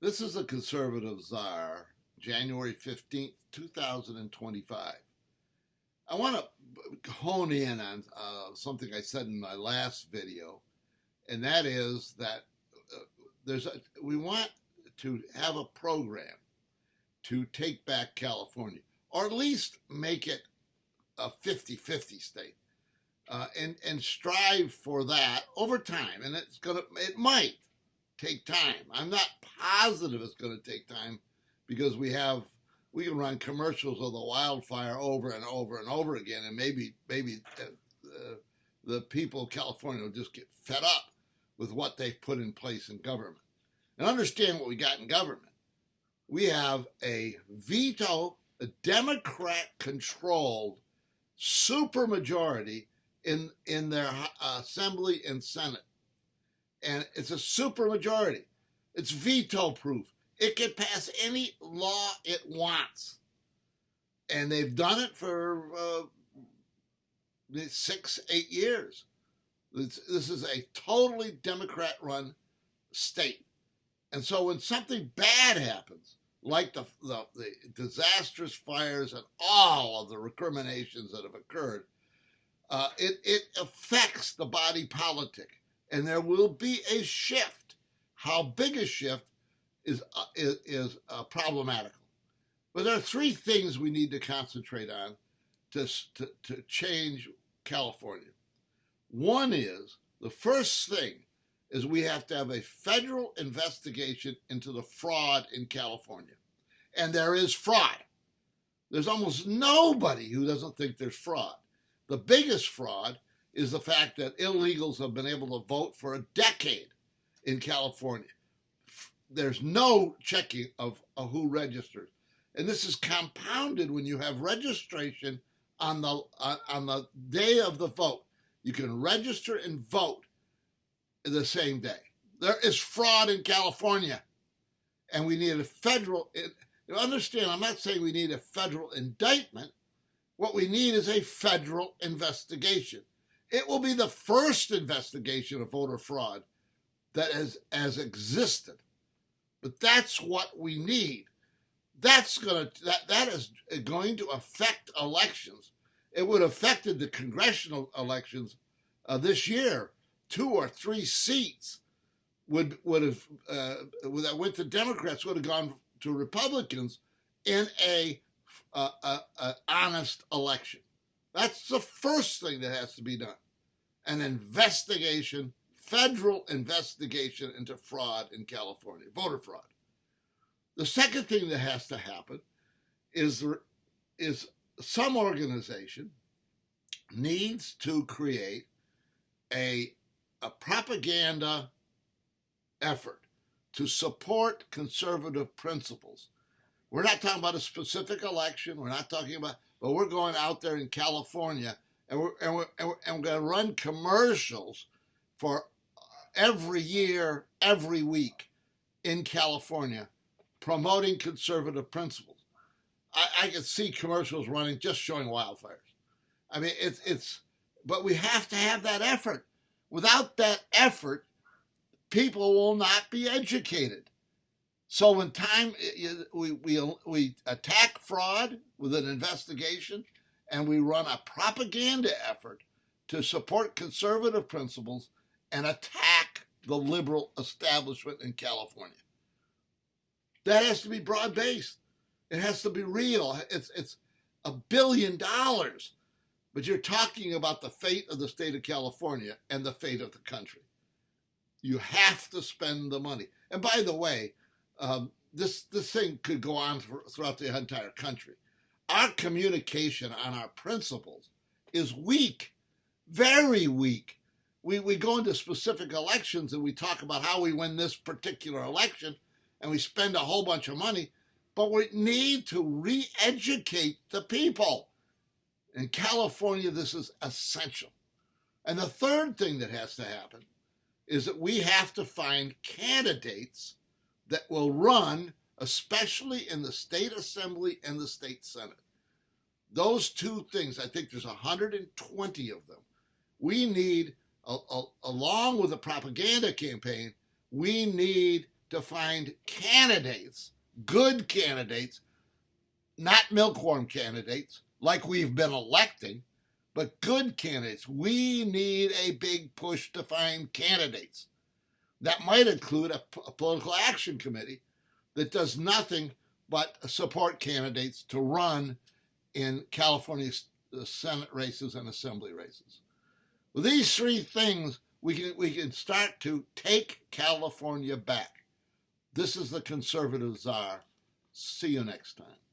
This is a conservative czar, January 15th, 2025. I want to hone in on something I said in my last video, and that is that we want to have a program to take back California, or at least make it a 50-50 state, and strive for that over time. And it might take time. I'm not positive it's going to take time because we can run commercials of the wildfire over and over and over again, and maybe the people of California will just get fed up with what they've put in place in government. And understand what we got in government. We have a Democrat-controlled supermajority in their Assembly and Senate. And it's a supermajority. It's veto-proof. It can pass any law it wants. And they've done it for 6, 8 years. This is a totally Democrat-run state. And so when something bad happens, like the disastrous fires and all of the recriminations that have occurred, it affects the body politic. And there will be a shift. How big a shift is problematical. But there are 3 things we need to concentrate on to change California. One is, the first thing is we have to have a federal investigation into the fraud in California. And there is fraud. There's almost nobody who doesn't think there's fraud. The biggest fraud is the fact that illegals have been able to vote for a decade in California. There's no checking of who registers. And this is compounded when you have registration on the day of the vote. You can register and vote the same day. There is fraud in California. And we need a federal, you understand, I'm not saying we need a federal indictment. What we need is a federal investigation. It will be the first investigation of voter fraud that has existed. But that's what we need. That is going to affect elections. It would have affected the congressional elections this year. 2 or 3 seats would have that went to Democrats would have gone to Republicans in a honest election. That's the first thing that has to be done. An investigation, federal investigation into fraud in California, voter fraud. The second thing that has to happen is some organization needs to create a propaganda effort to support conservative principles. We're not talking about a specific election. We're not talking about, but we're going out there in California and we're going to run commercials for every year, every week in California, promoting conservative principles. I can see commercials running just showing wildfires. I mean, but we have to have that effort. Without that effort, people will not be educated. So when we attack fraud with an investigation, and we run a propaganda effort to support conservative principles and attack the liberal establishment in California. That has to be broad-based. It has to be real. It's $1 billion. But you're talking about the fate of the state of California and the fate of the country. You have to spend the money. And by the way, this thing could go on throughout the entire country. Our communication on our principles is weak, very weak. We go into specific elections and we talk about how we win this particular election and we spend a whole bunch of money, but we need to re-educate the people. In California, this is essential. And the third thing that has to happen is that we have to find candidates that will run, especially in the state assembly and the state senate. Those 2 things, I think there's 120 of them. We need, along with a propaganda campaign, we need to find candidates, good candidates, not milkworm candidates like we've been electing, but good candidates. We need a big push to find candidates. That might include a political action committee that does nothing but support candidates to run in California's Senate races and Assembly races. With these three things, we can start to take California back. This is the Conservative Czar. See you next time.